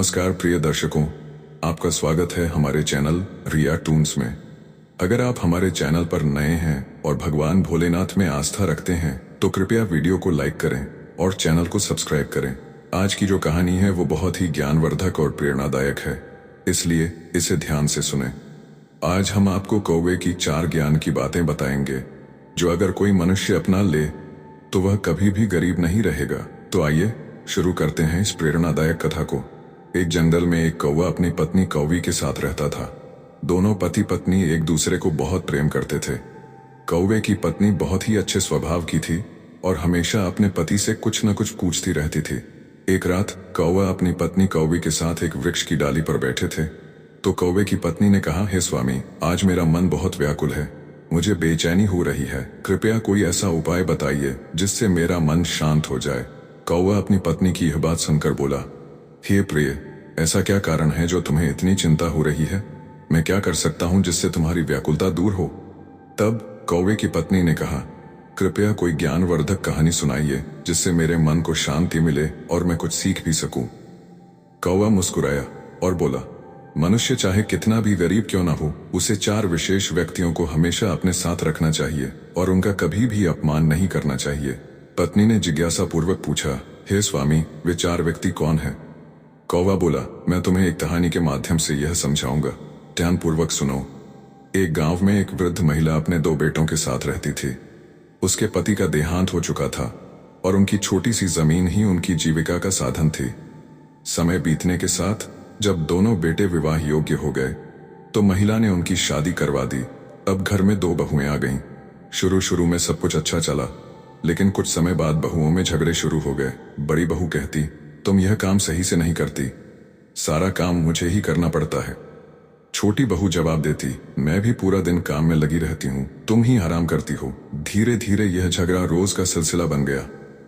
नमस्कार प्रिय दर्शकों, आपका स्वागत है हमारे चैनल रिया टून्स में। अगर आप हमारे चैनल पर नए हैं और भगवान भोलेनाथ में आस्था रखते हैं तो कृपया वीडियो को लाइक करें और चैनल को सब्सक्राइब करें। आज की जो कहानी है वो बहुत ही ज्ञानवर्धक और प्रेरणादायक है, इसलिए इसे ध्यान से सुनें। आज हम आपको कौवे की 4 ज्ञान की बातें बताएंगे जो अगर कोई मनुष्य अपना ले तो वह कभी भी गरीब नहीं रहेगा। तो आइए शुरू करते हैं इस प्रेरणादायक कथा को। एक जंगल में एक कौवा अपनी पत्नी कौवी के साथ रहता था। दोनों पति पत्नी एक दूसरे को बहुत प्रेम करते थे। कौवे की पत्नी बहुत ही अच्छे स्वभाव की थी और हमेशा अपने पति से कुछ न कुछ पूछती रहती थी। एक रात कौवा अपनी पत्नी कौवी के साथ एक वृक्ष की डाली पर बैठे थे तो कौवे की पत्नी ने कहा, हे स्वामी, आज मेरा मन बहुत व्याकुल है, मुझे बेचैनी हो रही है, कृपया कोई ऐसा उपाय बताइए जिससे मेरा मन शांत हो जाए। कौवा अपनी पत्नी की यह बात सुनकर बोला, हे प्रिय, ऐसा क्या कारण है जो तुम्हें इतनी चिंता हो रही है? मैं क्या कर सकता हूं जिससे तुम्हारी व्याकुलता दूर हो? तब कौवे की पत्नी ने कहा, कृपया कोई ज्ञानवर्धक कहानी सुनाइए जिससे मेरे मन को शांति मिले और मैं कुछ सीख भी सकूं। कौवा मुस्कुराया और बोला, मनुष्य चाहे कितना भी गरीब क्यों ना हो, उसे 4 विशेष व्यक्तियों को हमेशा अपने साथ रखना चाहिए और उनका कभी भी अपमान नहीं करना चाहिए। पत्नी ने जिज्ञासा पूर्वक पूछा, हे स्वामी, वे 4 व्यक्ति कौन हैं? कौवा बोला, मैं तुम्हें एक कहानी के माध्यम से यह समझाऊंगा, ध्यानपूर्वक सुनो। एक गांव में एक वृद्ध महिला अपने 2 बेटों के साथ रहती थी। उसके पति का देहांत हो चुका था और उनकी छोटी सी जमीन ही उनकी जीविका का साधन थी। समय बीतने के साथ जब दोनों बेटे विवाह योग्य हो गए तो महिला ने उनकी शादी करवा दी। अब घर में 2 बहुएं आ गईं। शुरू में सब कुछ अच्छा चला, लेकिन कुछ समय बाद बहुओं में झगड़े शुरू हो गए। बड़ी बहू कहती, तुम यह काम सही से नहीं करती, सारा काम मुझे ही करना पड़ता है। छोटी बहू जवाब देती, मैं भी पूरा दिन काम में लगी रहती हूँ, तुम ही आराम करती हो। धीरे धीरे यह झगड़ा रोज का सिलसिला बन गया।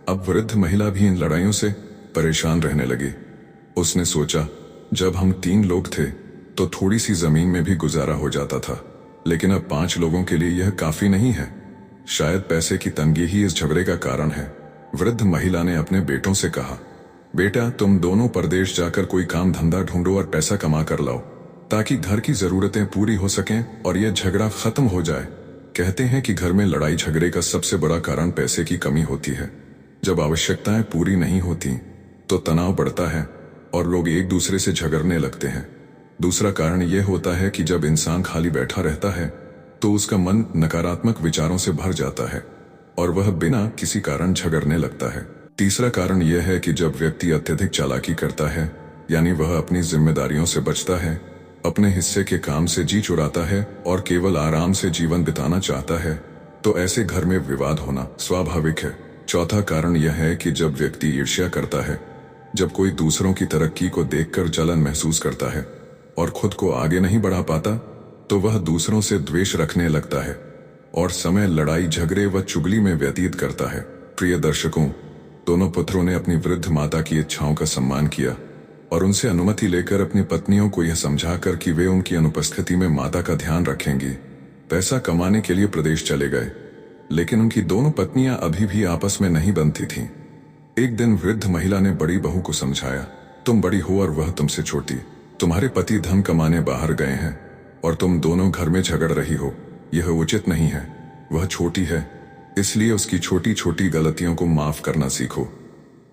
अब वृद्ध महिला भी इन लड़ाइयों से परेशान रहने लगी। उसने सोचा, जब हम 3 लोग थे तो थोड़ी सी जमीन में भी गुजारा हो जाता था, लेकिन अब 5 लोगों के लिए यह काफी नहीं है। शायद पैसे की तंगी ही इस झगड़े का कारण है। वृद्ध महिला ने अपने बेटों से कहा, बेटा, तुम दोनों परदेश जाकर कोई काम धंधा ढूंढो और पैसा कमा कर लाओ ताकि घर की जरूरतें पूरी हो सकें और यह झगड़ा खत्म हो जाए। कहते हैं कि घर में लड़ाई झगड़े का सबसे बड़ा कारण पैसे की कमी होती है। जब आवश्यकताएं पूरी नहीं होती तो तनाव बढ़ता है और लोग एक दूसरे से झगड़ने लगते हैं। दूसरा कारण यह होता है कि जब इंसान खाली बैठा रहता है तो उसका मन नकारात्मक विचारों से भर जाता है और वह बिना किसी कारण झगड़ने लगता है। तीसरा कारण यह है कि जब व्यक्ति अत्यधिक चालाकी करता है, यानी वह अपनी जिम्मेदारियों से बचता है, अपने हिस्से के काम से जी चुराता है और केवल आराम से जीवन बिताना चाहता है, तो ऐसे घर में विवाद होना स्वाभाविक है। चौथा कारण यह है कि जब व्यक्ति ईर्ष्या करता है, जब कोई दूसरों की तरक्की को देखकर जलन महसूस करता है और खुद को आगे नहीं बढ़ा पाता, तो वह दूसरों से द्वेष रखने लगता है और समय लड़ाई झगड़े व चुगली में व्यतीत करता है। प्रिय दर्शकों, दोनों पुत्रों ने अपनी वृद्ध माता की इच्छाओं का सम्मान किया और उनसे अनुमति लेकर अपनी पत्नियों को यह समझाकर कि वे उनकी अनुपस्थिति में माता का ध्यान रखेंगी, पैसा कमाने के लिए प्रदेश चले गए। लेकिन उनकी दोनों पत्नियां अभी भी आपस में नहीं बनती थीं। एक दिन वृद्ध महिला ने बड़ी बहू को समझाया, तुम बड़ी हो और वह तुमसे छोटी, तुम्हारे पति धन कमाने बाहर गए हैं और तुम दोनों घर में झगड़ रही हो, यह उचित नहीं है। वह छोटी है, इसलिए उसकी छोटी छोटी गलतियों को माफ करना सीखो।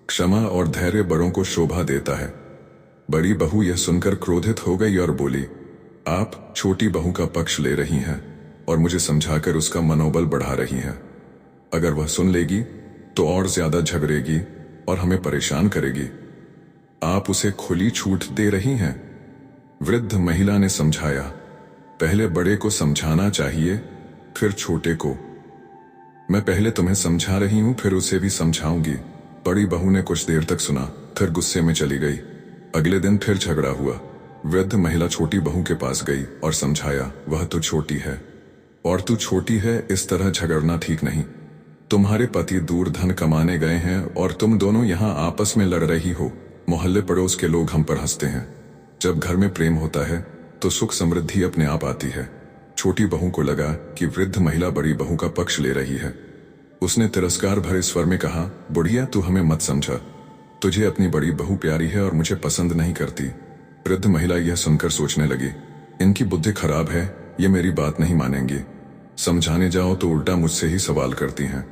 क्षमा और धैर्य बड़ों को शोभा देता है। बड़ी बहू यह सुनकर क्रोधित हो गई और बोली, आप छोटी बहू का पक्ष ले रही हैं और मुझे समझाकर उसका मनोबल बढ़ा रही हैं। अगर वह सुन लेगी तो और ज्यादा झगड़ेगी और हमें परेशान करेगी। आप उसे खुली छूट दे रही हैं। वृद्ध महिला ने समझाया, पहले बड़े को समझाना चाहिए, फिर छोटे को। मैं पहले तुम्हें समझा रही हूं, फिर उसे भी समझाऊंगी। बड़ी बहू ने कुछ देर तक सुना, फिर गुस्से में चली गई। अगले दिन फिर झगड़ा हुआ। वृद्ध महिला छोटी बहू के पास गई और समझाया, वह तो छोटी है और तू छोटी है, इस तरह झगड़ना ठीक नहीं। तुम्हारे पति दूर धन कमाने गए हैं और तुम दोनों यहाँ आपस में लड़ रही हो। मोहल्ले पड़ोस के लोग हम पर हंसते हैं। जब घर में प्रेम होता है तो सुख समृद्धि अपने आप आती है। छोटी बहू को लगा कि वृद्ध महिला बड़ी बहू का पक्ष ले रही है। उसने तिरस्कार भरे स्वर में कहा, बुढ़िया, तू हमें मत समझा, तुझे अपनी बड़ी बहू प्यारी है और मुझे पसंद नहीं करती। वृद्ध महिला यह सुनकर सोचने लगी, इनकी बुद्धि खराब है, ये मेरी बात नहीं मानेंगी। समझाने जाओ तो उल्टा मुझसे ही सवाल करती हैं।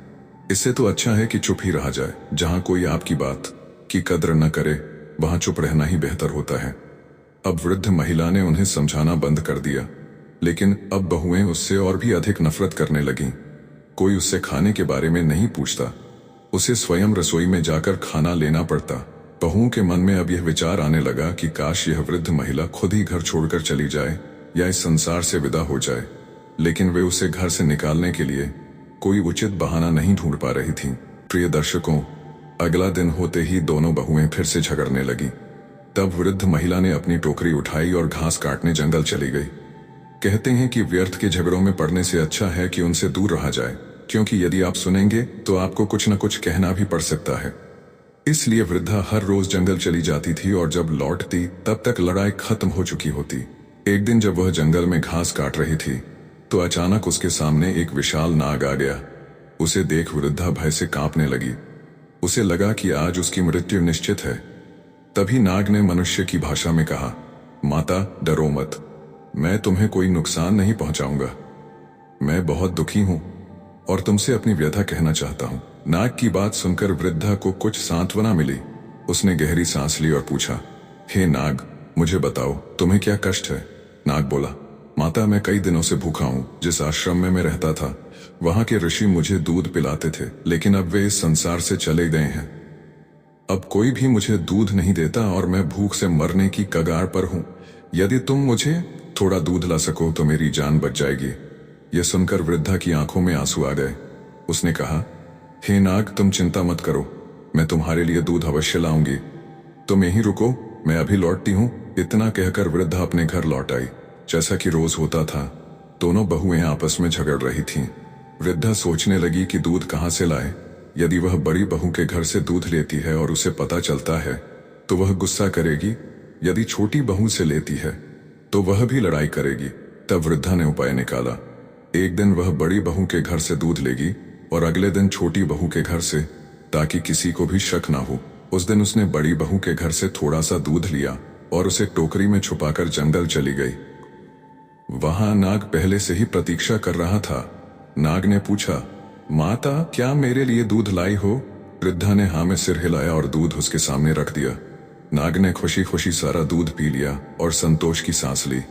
इससे तो अच्छा है कि चुप ही रहा जाए। जहां कोई आपकी बात की कद्र न करे वहां चुप रहना ही बेहतर होता है। अब वृद्ध महिला ने उन्हें समझाना बंद कर दिया, लेकिन अब बहुएं उससे और भी अधिक नफरत करने लगीं। कोई उससे खाने के बारे में नहीं पूछता, उसे स्वयं रसोई में जाकर खाना लेना पड़ता। बहुओं के मन में अब यह विचार आने लगा कि काश यह वृद्ध महिला खुद ही घर छोड़कर चली जाए या इस संसार से विदा हो जाए, लेकिन वे उसे घर से निकालने के लिए कोई उचित बहाना नहीं ढूंढ पा रही थीं। प्रिय दर्शकों, अगला दिन होते ही दोनों बहुएं फिर से झगड़ने लगी। तब वृद्ध महिला ने अपनी टोकरी उठाई और घास काटने जंगल चली गई। कहते हैं कि व्यर्थ के झगड़ों में पड़ने से अच्छा है कि उनसे दूर रहा जाए, क्योंकि यदि आप सुनेंगे तो आपको कुछ न कुछ कहना भी पड़ सकता है। इसलिए वृद्धा हर रोज जंगल चली जाती थी और जब लौटती तब तक लड़ाई खत्म हो चुकी होती। एक दिन जब वह जंगल में घास काट रही थी तो अचानक उसके सामने एक विशाल नाग आ गया। उसे देख वृद्धा भय से कांपने लगी। उसे लगा कि आज उसकी मृत्यु निश्चित है। तभी नाग ने मनुष्य की भाषा में कहा, माता डरो मत, मैं तुम्हें कोई नुकसान नहीं पहुंचाऊंगा। मैं बहुत दुखी हूं और तुमसे अपनी व्यथा कहना चाहता हूं। नाग की बात सुनकर वृद्धा को कुछ सांत्वना मिली। उसने गहरी सांस ली और पूछा, हे नाग, मुझे बताओ तुम्हें क्या कष्ट है। नाग बोला, माता मैं कई दिनों से भूखा हूं। जिस आश्रम में मैं रहता था वहां के ऋषि मुझे दूध पिलाते थे, लेकिन अब वे इस संसार से चले गए हैं। अब कोई भी मुझे दूध नहीं देता और मैं भूख से मरने की कगार पर हूं। यदि तुम मुझे थोड़ा दूध ला सको तो मेरी जान बच जाएगी। यह सुनकर वृद्धा की आंखों में आंसू आ गए। उसने कहा, हे नाग, तुम चिंता मत करो, मैं तुम्हारे लिए दूध अवश्य लाऊंगी। तुम यहीं रुको, मैं अभी लौटती हूं। इतना कहकर वृद्धा अपने घर लौट आई। जैसा कि रोज होता था, दोनों बहुएं आपस में झगड़ रही थीं। वृद्धा सोचने लगी कि दूध कहां से लाए। यदि वह बड़ी बहू के घर से दूध लेती है और उसे पता चलता है तो वह गुस्सा करेगी। यदि छोटी बहू से लेती है तो वह भी लड़ाई करेगी। तब वृद्धा ने उपाय निकाला। एक दिन वह बड़ी बहू के घर से दूध लेगी और अगले दिन छोटी बहू के घर से, ताकि किसी को भी शक ना हो। उस दिन उसने बड़ी बहू के घर से थोड़ा सा दूध लिया और उसे टोकरी में छुपाकर जंगल चली गई। वहां नाग पहले से ही प्रतीक्षा कर रहा था। नाग ने पूछा, माता क्या मेरे लिए दूध लाई हो। वृद्धा ने हाँ में सिर हिलाया और दूध उसके सामने रख दिया। नाग ने खुशी खुशी सारा दूध पी लिया और संतोष की सांस ली।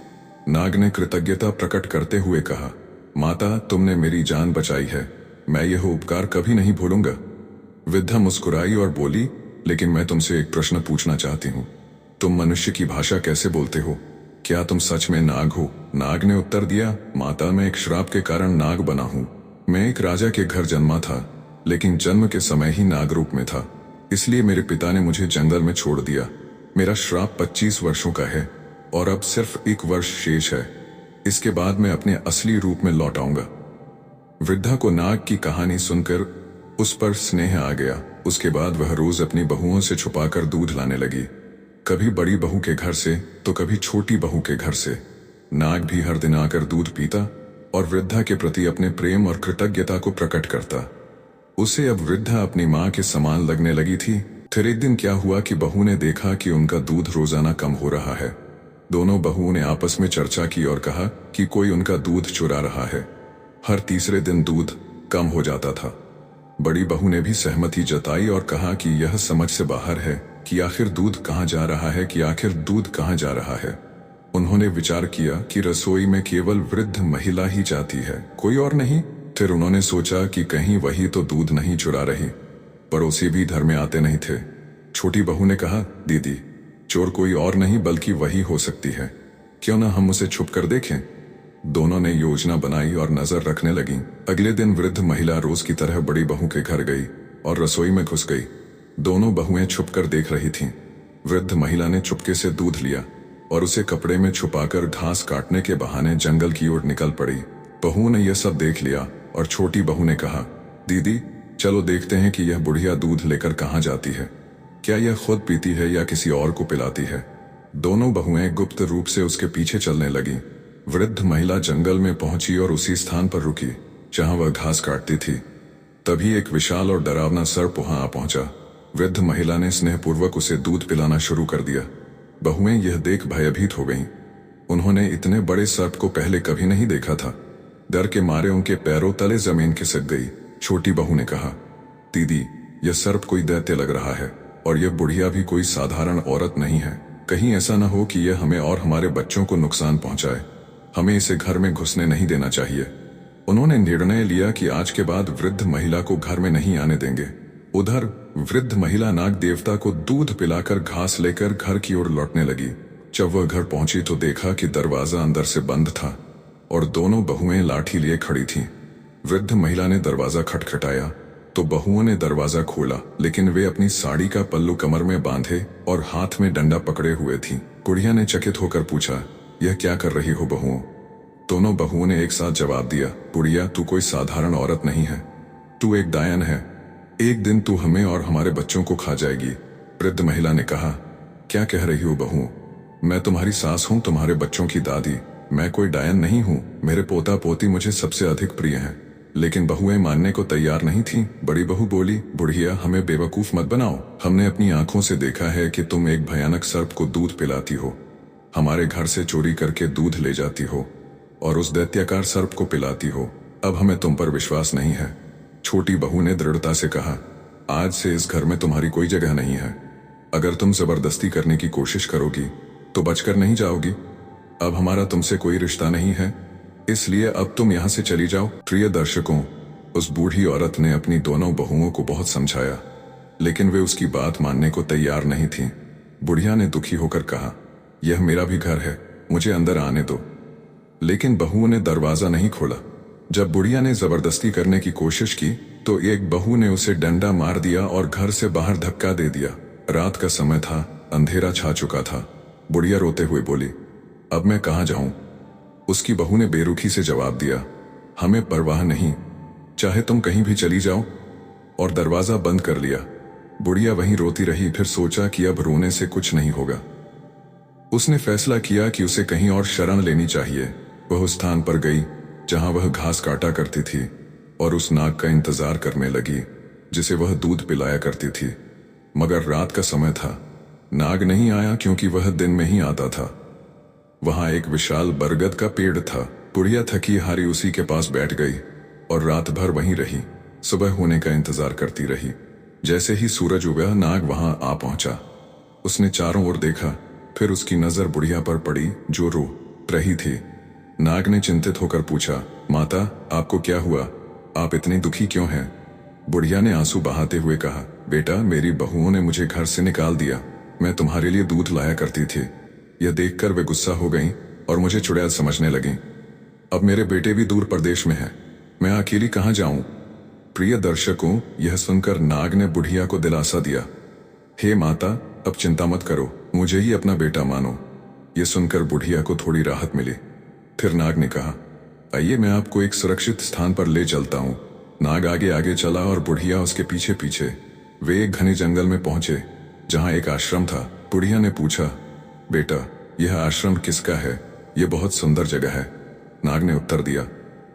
नाग ने कृतज्ञता प्रकट करते हुए कहा, माता तुमने मेरी जान बचाई है, मैं यह उपकार कभी नहीं भूलूंगा। वृद्धा मुस्कुराई और बोली, लेकिन मैं तुमसे एक प्रश्न पूछना चाहती हूँ। तुम मनुष्य की भाषा कैसे बोलते हो? क्या तुम सच में नाग हो? नाग ने उत्तर दिया, माता मैं एक श्राप के कारण नाग बना हूँ। मैं एक राजा के घर जन्मा था, लेकिन जन्म के समय ही नाग रूप में था, इसलिए मेरे पिता ने मुझे जंगल में छोड़ दिया। मेरा श्राप 25 वर्षों का है और अब सिर्फ 1 वर्ष शेष है। इसके बाद मैं अपने असली रूप में लौट आऊंगा। वृद्धा को नाग की कहानी सुनकर उस पर स्नेह आ गया। उसके बाद वह रोज अपनी बहुओं से छुपाकर दूध लाने लगी, कभी बड़ी बहू के घर से तो कभी छोटी बहू के घर से। नाग भी हर दिन आकर दूध पीता और वृद्धा के प्रति अपने प्रेम और कृतज्ञता को प्रकट करता। उसे अब वृद्धा अपनी मां के समान लगने लगी थी। फिर एक दिन क्या हुआ कि बहू ने देखा कि उनका दूध रोजाना कम हो रहा है। दोनों बहुओं ने आपस में चर्चा की और कहा कि कोई उनका दूध चुरा रहा है। हर तीसरे दिन दूध कम हो जाता था। बड़ी बहू ने भी सहमति जताई और कहा कि यह समझ से बाहर है कि आखिर दूध कहाँ जा रहा है। उन्होंने विचार किया कि रसोई में केवल वृद्ध महिला ही जाती है, कोई और नहीं। फिर उन्होंने सोचा कि कहीं वही तो दूध नहीं चुरा रही। पड़ोसी भी घर में आते नहीं थे। छोटी बहू ने कहा, दीदी चोर कोई और नहीं बल्कि वही हो सकती है, क्यों ना हम उसे छुप कर देखें। दोनों ने योजना बनाई और नजर रखने लगी। अगले दिन वृद्ध महिला रोज की तरह बड़ी बहू के घर गई और रसोई में घुस गई। दोनों बहुएं छुपकर देख रही थीं। वृद्ध महिला ने चुपके से दूध लिया और उसे कपड़े में छुपाकर घास काटने के बहाने जंगल की ओर निकल पड़ी। बहू ने यह सब देख लिया और छोटी बहू ने कहा, दीदी चलो देखते हैं कि यह बुढ़िया दूध लेकर कहाँ जाती है। क्या यह खुद पीती है या किसी और को पिलाती है। दोनों बहुएं गुप्त रूप से उसके पीछे चलने लगी। वृद्ध महिला जंगल में पहुंची और उसी स्थान पर रुकी जहां वह घास काटती थी। तभी एक विशाल और डरावना सर्प वहां आ पहुंचा। वृद्ध महिला ने स्नेहपूर्वक उसे दूध पिलाना शुरू कर दिया। बहुएं यह देख भयभीत हो गईं। उन्होंने इतने बड़े सर्प को पहले कभी नहीं देखा था। डर के मारे उनके पैरों तले जमीन खिसक गई। छोटी बहू ने कहा, दीदी, यह सर्प कोई दैत्य लग रहा है और यह बुढ़िया भी कोई साधारण औरत नहीं है। कहीं ऐसा न हो कि यह हमें और हमारे बच्चों को नुकसान पहुंचाए। हमें इसे घर में घुसने नहीं देना चाहिए। उन्होंने निर्णय लिया कि आज के बाद वृद्ध महिला को घर में नहीं आने देंगे। उधर वृद्ध महिला नाग देवता को दूध पिलाकर घास लेकर घर की ओर लौटने लगी। जब वह घर पहुंची तो देखा कि दरवाजा अंदर से बंद था और दोनों बहुएं लाठी लिए खड़ी थीं। वृद्ध महिला ने दरवाजा खटखटाया तो बहुओं ने दरवाजा खोला, लेकिन वे अपनी साड़ी का पल्लू कमर में बांधे और हाथ में डंडा पकड़े हुए थीं। बुढ़िया ने चकित होकर पूछा, यह क्या कर रही हो बहुओं? दोनों बहुओं ने एक साथ जवाब दिया, बुढ़िया, तू कोई साधारण औरत नहीं है, तू एक डायन है। एक दिन तू हमें और हमारे बच्चों को खा जाएगी। वृद्ध महिला ने कहा, क्या कह रही हो बहुओं? मैं तुम्हारी सास हूं, तुम्हारे बच्चों की दादी। मैं कोई डायन नहीं हूं। मेरे पोता पोती मुझे सबसे अधिक प्रिय हैं। लेकिन बहुएं मानने को तैयार नहीं थीं। बड़ी बहू बोली, बुढ़िया, हमें बेवकूफ मत बनाओ। हमने अपनी आंखों से देखा है कि तुम एक भयानक सर्प को दूध पिलाती हो, हमारे घर से चोरी करके दूध ले जाती हो और उस दैत्याकार सर्प को पिलाती हो। अब हमें तुम पर विश्वास नहीं है। छोटी बहू ने दृढ़ता से कहा, आज से इस घर में तुम्हारी कोई जगह नहीं है। अगर तुम जबरदस्ती करने की कोशिश करोगी तो बचकर नहीं जाओगी। अब हमारा तुमसे कोई रिश्ता नहीं है, इसलिए अब तुम यहां से चली जाओ। प्रिय दर्शकों, उस बूढ़ी औरत ने अपनी दोनों बहुओं को बहुत समझाया, लेकिन वे उसकी बात मानने को तैयार नहीं थीं। बुढ़िया ने दुखी होकर कहा, यह मेरा भी घर है, मुझे अंदर आने दो। लेकिन बहुओं ने दरवाजा नहीं खोला। जब बुढ़िया ने जबरदस्ती करने की कोशिश की तो एक बहू ने उसे डंडा मार दिया और घर से बाहर धक्का दे दिया। रात का समय था, अंधेरा छा चुका था। बुढ़िया रोते हुए बोली, अब मैं कहाँ जाऊं? उसकी बहू ने बेरुखी से जवाब दिया, हमें परवाह नहीं, चाहे तुम कहीं भी चली जाओ, और दरवाजा बंद कर लिया। बुढ़िया वहीं रोती रही। फिर सोचा कि अब रोने से कुछ नहीं होगा। उसने फैसला किया कि उसे कहीं और शरण लेनी चाहिए। वह उस स्थान पर गई जहां वह घास काटा करती थी और उस नाग का इंतजार करने लगी जिसे वह दूध पिलाया करती थी। मगर रात का समय था, नाग नहीं आया क्योंकि वह दिन में ही आता था। वहां एक विशाल बरगद का पेड़ था। बुढ़िया थकी हारी उसी के पास बैठ गई और रात भर वहीं रही। सुबह होने का इंतजार करती रही। जैसे ही सूरज उगा, नाग वहां आ पहुंचा। उसने चारों ओर देखा, फिर उसकी नजर बुढ़िया पर पड़ी जो रो रही थी। नाग ने चिंतित होकर पूछा, माता, आपको क्या हुआ? आप इतनी दुखी क्यों हैं? बुढ़िया ने आंसू बहाते हुए कहा, बेटा, मेरी बहुओं ने मुझे घर से निकाल दिया। मैं तुम्हारे लिए दूध लाया करती थी। यह देखकर वे गुस्सा हो गईं और मुझे चुड़ैल समझने लगीं। अब मेरे बेटे भी दूर प्रदेश में हैं। मैं अकेली कहाँ जाऊं? प्रिय दर्शकों, यह सुनकर नाग ने बुढ़िया को दिलासा दिया, हे माता, अब चिंता मत करो, मुझे ही अपना बेटा मानो। यह सुनकर बुढ़िया को थोड़ी राहत मिली। फिर नाग ने कहा, आइए मैं आपको एक सुरक्षित स्थान पर ले चलता हूं। नाग आगे आगे चला और बुढ़िया उसके पीछे पीछे। वे एक घने जंगल में पहुंचे जहां एक आश्रम था। बुढ़िया ने पूछा, बेटा, यह आश्रम किसका है? यह बहुत सुंदर जगह है। नाग ने उत्तर दिया,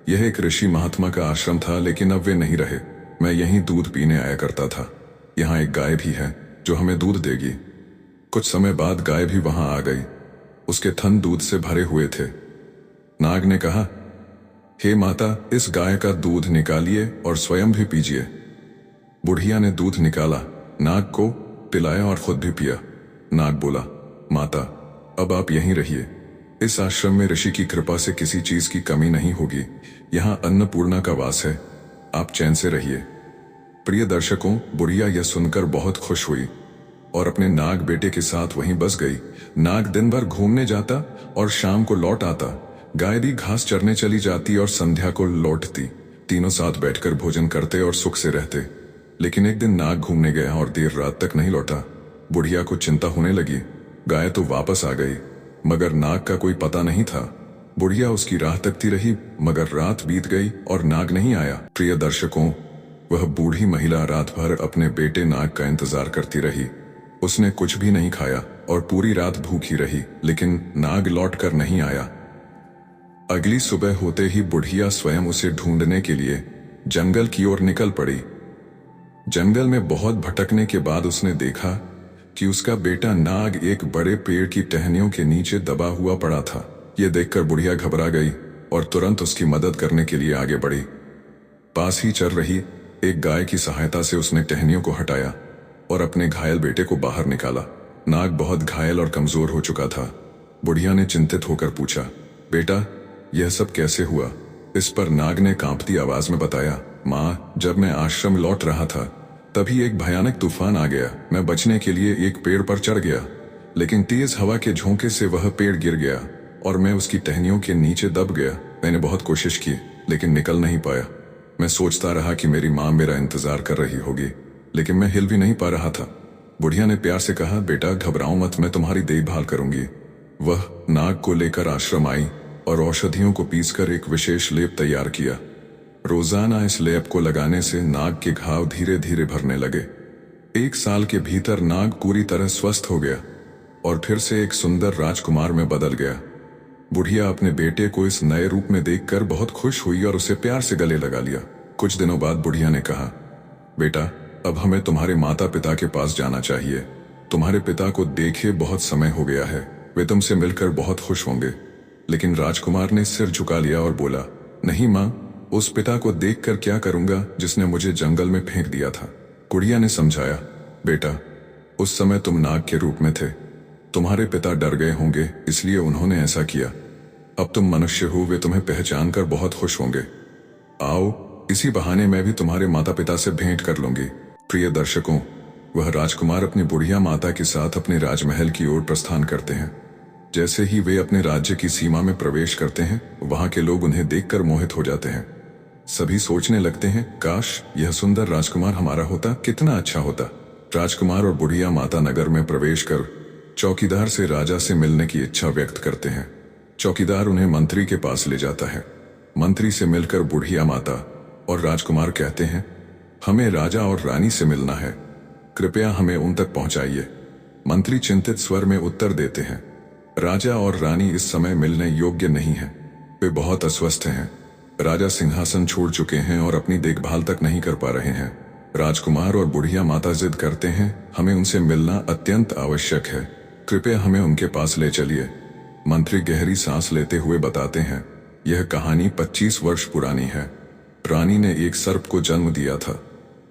यह एक ऋषि महात्मा का आश्रम था, लेकिन अब वे नहीं रहे। मैं यहीं दूध पीने आया करता था। यहाँ एक गाय भी है जो हमें दूध देगी। कुछ समय बाद गाय भी वहां आ गई। उसके थन दूध से भरे हुए थे। नाग ने कहा, हे माता, इस गाय का दूध निकालिए और स्वयं भी पीजिए। बुढ़िया ने दूध निकाला, नाग को पिलाया और खुद भी पिया। नाग बोला, माता, अब आप यहीं रहिए। इस आश्रम में ऋषि की कृपा से किसी चीज की कमी नहीं होगी। यहाँ अन्नपूर्णा का वास है। आप चैन से रहिए। प्रिय दर्शकों, बुढ़िया यह सुनकर बहुत खुश हुई और अपने नाग बेटे के साथ वहीं बस गई। नाग दिन भर घूमने जाता और शाम को लौट आता। गाय भी घास चरने चली जाती और संध्या को लौटती। तीनों साथ बैठकर भोजन करते और सुख से रहते। लेकिन एक दिन नाग घूमने गया और देर रात तक नहीं लौटा। बुढ़िया को चिंता होने लगी। गाय तो वापस आ गई, मगर नाग का कोई पता नहीं था। बुढ़िया उसकी राह तकती रही, मगर रात बीत गई और नाग नहीं आया। प्रिय दर्शकों, वह बूढ़ी महिला रात भर अपने बेटे नाग का इंतजार करती रही। उसने कुछ भी नहीं खाया और पूरी रात भूखी रही, लेकिन नाग लौट कर नहीं आया। अगली सुबह होते ही बुढ़िया स्वयं उसे ढूंढने के लिए जंगल की ओर निकल पड़ी। जंगल में बहुत भटकने के बाद उसने देखा कि उसका बेटा नाग एक बड़े पेड़ की टहनियों के नीचे दबा हुआ पड़ा था। यह देखकर बुढ़िया घबरा गई और तुरंत उसकी मदद करने के लिए आगे बढ़ी। पास ही चल रही एक गाय की सहायता से उसने टहनियों को हटाया और अपने घायल बेटे को बाहर निकाला। नाग बहुत घायल और कमजोर हो चुका था। बुढ़िया ने चिंतित होकर पूछा, बेटा यह सब कैसे हुआ? इस पर नाग ने कांपती आवाज में बताया, माँ, जब मैं आश्रम लौट रहा था तभी एक भयानक तूफान आ गया। मैं बचने के लिए एक पेड़ पर चढ़ गया, लेकिन तेज हवा के झोंके से वह पेड़ गिर गया और मैं उसकी टहनियों के नीचे दब गया। मैंने बहुत कोशिश की लेकिन निकल नहीं पाया। मैं सोचता रहा कि मेरी माँ मेरा इंतजार कर रही होगी, लेकिन मैं हिल भी नहीं पा रहा था। बुढ़िया ने प्यार से कहा, बेटा घबराओ मत, मैं तुम्हारी देखभाल करूंगी। वह नाग को लेकर आश्रम आई और औषधियों को पीसकर एक विशेष लेप तैयार किया। रोजाना इस लेप को लगाने से नाग के घाव धीरे धीरे भरने लगे। 1 साल के भीतर नाग पूरी तरह स्वस्थ हो गया और फिर से एक सुंदर राजकुमार में बदल गया। बुढ़िया अपने बेटे को इस नए रूप में देखकर बहुत खुश हुई और उसे प्यार से गले लगा लिया। कुछ दिनों बाद बुढ़िया ने कहा, बेटा अब हमें तुम्हारे माता पिता के पास जाना चाहिए। तुम्हारे पिता को देखे बहुत समय हो गया है, वे तुमसे मिलकर बहुत खुश होंगे। लेकिन राजकुमार ने सिर झुका लिया और बोला, नहीं माँ, उस पिता को देखकर क्या करूंगा जिसने मुझे जंगल में फेंक दिया था। बुढ़िया ने समझाया, बेटा उस समय तुम नाग के रूप में थे। तुम्हारे पिता डर गए होंगे इसलिए उन्होंने ऐसा किया। अब तुम मनुष्य हो, वे तुम्हें पहचान कर बहुत खुश होंगे। आओ इसी बहाने मैं भी तुम्हारे माता पिता से भेंट कर लूंगी। प्रिय दर्शकों, वह राजकुमार अपनी बुढ़िया माता के साथ अपने राजमहल की ओर प्रस्थान करते हैं। जैसे ही वे अपने राज्य की सीमा में प्रवेश करते हैं, वहां के लोग उन्हें देखकर मोहित हो जाते हैं। सभी सोचने लगते हैं, काश यह सुंदर राजकुमार हमारा होता, कितना अच्छा होता। राजकुमार और बुढ़िया माता नगर में प्रवेश कर चौकीदार से राजा से मिलने की इच्छा व्यक्त करते हैं। चौकीदार उन्हें मंत्री के पास ले जाता है। मंत्री से मिलकर बुढ़िया माता और राजकुमार कहते हैं, हमें राजा और रानी से मिलना है, कृपया हमें उन तक पहुंचाइए। मंत्री चिंतित स्वर में उत्तर देते हैं, राजा और रानी इस समय मिलने योग्य नहीं हैं, वे बहुत अस्वस्थ हैं। राजा सिंहासन छोड़ चुके हैं और अपनी देखभाल तक नहीं कर पा रहे हैं। राजकुमार और बुढ़िया माता जिद करते हैं, हमें उनसे मिलना अत्यंत आवश्यक है, कृपया हमें उनके पास ले चलिए। मंत्री गहरी सांस लेते हुए बताते हैं, यह कहानी 25 वर्ष पुरानी है। रानी ने एक सर्प को जन्म दिया था।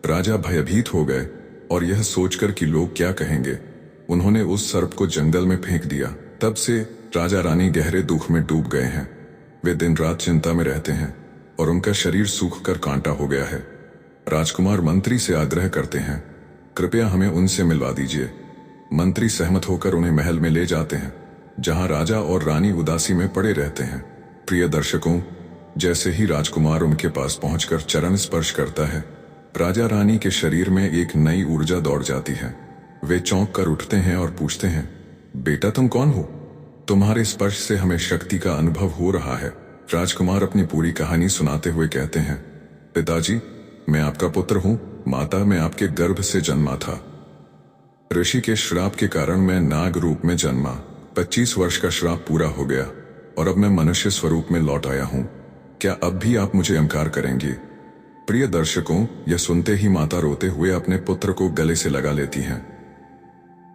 राजा भयभीत हो गए और यह सोचकर कि लोग क्या कहेंगे, उन्होंने उस सर्प को जंगल में फेंक दिया। तब से राजा रानी गहरे दुख में डूब गए हैं। वे दिन रात चिंता में रहते हैं और उनका शरीर सूखकर कांटा हो गया है। राजकुमार मंत्री से आग्रह करते हैं, कृपया हमें उनसे मिलवा दीजिए। मंत्री सहमत होकर उन्हें महल में ले जाते हैं, जहां राजा और रानी उदासी में पड़े रहते हैं। प्रिय दर्शकों, जैसे ही राजकुमार उनके पास पहुंचकर चरण स्पर्श करता है, राजा रानी के शरीर में एक नई ऊर्जा दौड़ जाती है। वे चौंक कर उठते हैं और पूछते हैं, बेटा तुम कौन हो? तुम्हारे स्पर्श से हमें शक्ति का अनुभव हो रहा है। राजकुमार अपनी पूरी कहानी सुनाते हुए कहते हैं, पिताजी, मैं आपका पुत्र हूं। माता, मैं आपके गर्भ से जन्मा था। ऋषि के श्राप के कारण मैं नाग रूप में जन्मा। 25 वर्ष का श्राप पूरा हो गया और अब मैं मनुष्य स्वरूप में लौट आया हूं। क्या अब भी आप मुझे अंकार करेंगे? प्रिय दर्शकों, यह सुनते ही माता रोते हुए अपने पुत्र को गले से लगा लेती हैं।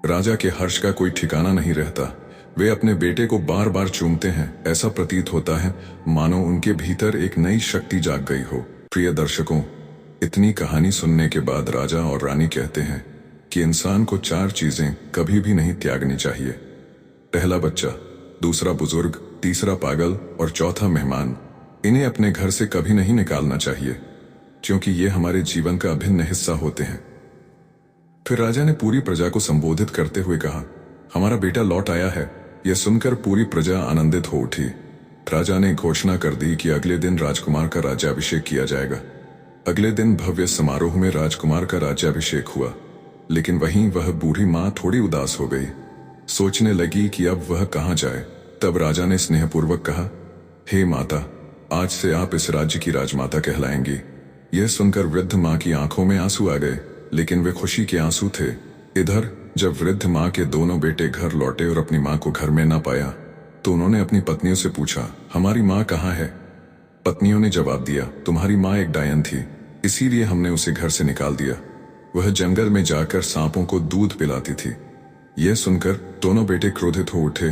राजा के हर्ष का कोई ठिकाना नहीं रहता। वे अपने बेटे को बार बार चूमते हैं। ऐसा प्रतीत होता है मानो उनके भीतर एक नई शक्ति जाग गई हो। प्रिय दर्शकों, इतनी कहानी सुनने के बाद राजा और रानी कहते हैं कि इंसान को 4 चीजें कभी भी नहीं त्यागनी चाहिए। पहला बच्चा, दूसरा बुजुर्ग, तीसरा पागल और चौथा मेहमान। इन्हें अपने घर से कभी नहीं निकालना चाहिए, क्योंकि ये हमारे जीवन का अभिन्न हिस्सा होते हैं। फिर राजा ने पूरी प्रजा को संबोधित करते हुए कहा, हमारा बेटा लौट आया है। यह सुनकर पूरी प्रजा आनंदित हो उठी। राजा ने घोषणा कर दी कि अगले दिन राजकुमार का राज्याभिषेक किया जाएगा। अगले दिन भव्य समारोह में राजकुमार का राज्याभिषेक हुआ, लेकिन वहीं वह बूढ़ी माँ थोड़ी उदास हो गई। सोचने लगी कि अब वह कहाँ जाए। तब राजा ने स्नेहपूर्वक कहा, हे माता, आज से आप इस राज्य की राजमाता कहलाएंगी। यह सुनकर वृद्ध माँ की आंखों में आंसू आ गए, लेकिन वे खुशी के आंसू थे। इधर जब वृद्ध माँ के दोनों बेटे घर लौटे और अपनी माँ को घर में न पाया, तो उन्होंने अपनी पत्नियों से पूछा, हमारी माँ कहाँ है? पत्नियों ने जवाब दिया, तुम्हारी माँ एक डायन थी, इसीलिए हमने उसे घर से निकाल दिया। वह जंगल में जाकर सांपों को दूध पिलाती थी। यह सुनकर दोनों बेटे क्रोधित हो उठे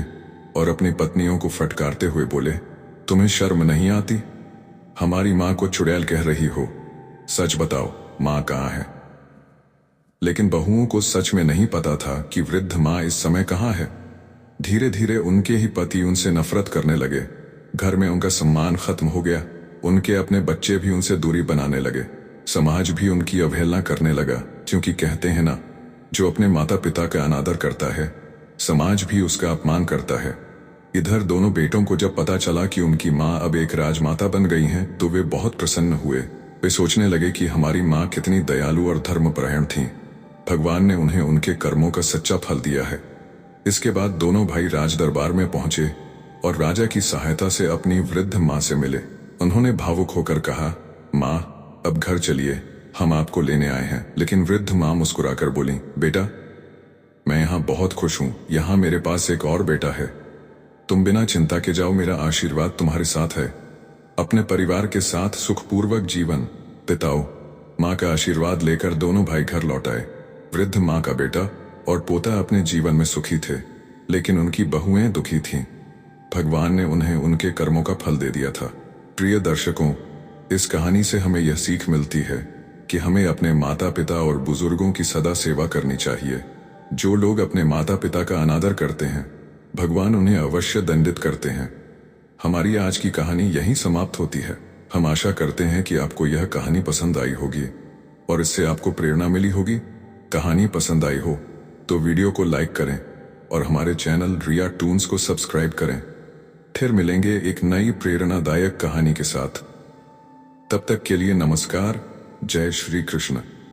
और अपनी पत्नियों को फटकारते हुए बोले, तुम्हें शर्म नहीं आती? हमारी माँ को चुड़ैल कह रही हो। सच बताओ, माँ कहाँ है? लेकिन बहुओं को सच में नहीं पता था कि वृद्ध माँ इस समय कहाँ है। धीरे धीरे उनके ही पति उनसे नफरत करने लगे। घर में उनका सम्मान खत्म हो गया। उनके अपने बच्चे भी उनसे दूरी बनाने लगे। समाज भी उनकी अवहेलना करने लगा, क्योंकि कहते हैं ना, जो अपने माता पिता का अनादर करता है, समाज भी उसका अपमान करता है। इधर दोनों बेटों को जब पता चला कि उनकी माँ अब एक राजमाता बन गई हैं, तो वे बहुत प्रसन्न हुए। वे सोचने लगे कि हमारी माँ कितनी दयालु और धर्मपरायण थीं। भगवान ने उन्हें उनके कर्मों का सच्चा फल दिया है। इसके बाद दोनों भाई राज दरबार में पहुंचे और राजा की सहायता से अपनी वृद्ध माँ से मिले। उन्होंने भावुक होकर कहा, माँ, अब घर चलिए, हम आपको लेने आए हैं। लेकिन वृद्ध माँ मुस्कुराकर बोली, बेटा, मैं यहाँ बहुत खुश हूँ। यहाँ मेरे पास एक और बेटा है। तुम बिना चिंता के जाओ, मेरा आशीर्वाद तुम्हारे साथ है। अपने परिवार के साथ सुखपूर्वक जीवन बिताओ। माँ का आशीर्वाद लेकर दोनों भाई घर लौट आए। वृद्ध माँ का बेटा और पोता अपने जीवन में सुखी थे, लेकिन उनकी बहुएं दुखी थीं। भगवान ने उन्हें उनके कर्मों का फल दे दिया था। प्रिय दर्शकों, इस कहानी से हमें यह सीख मिलती है कि हमें अपने माता पिता और बुजुर्गों की सदा सेवा करनी चाहिए। जो लोग अपने माता पिता का अनादर करते हैं, भगवान उन्हें अवश्य दंडित करते हैं। हमारी आज की कहानी यहीं समाप्त होती है। हम आशा करते हैं कि आपको यह कहानी पसंद आई होगी और इससे आपको प्रेरणा मिली होगी। कहानी पसंद आई हो तो वीडियो को लाइक करें और हमारे चैनल रिया टून्स को सब्सक्राइब करें। फिर मिलेंगे एक नई प्रेरणादायक कहानी के साथ। तब तक के लिए नमस्कार। जय श्री कृष्ण।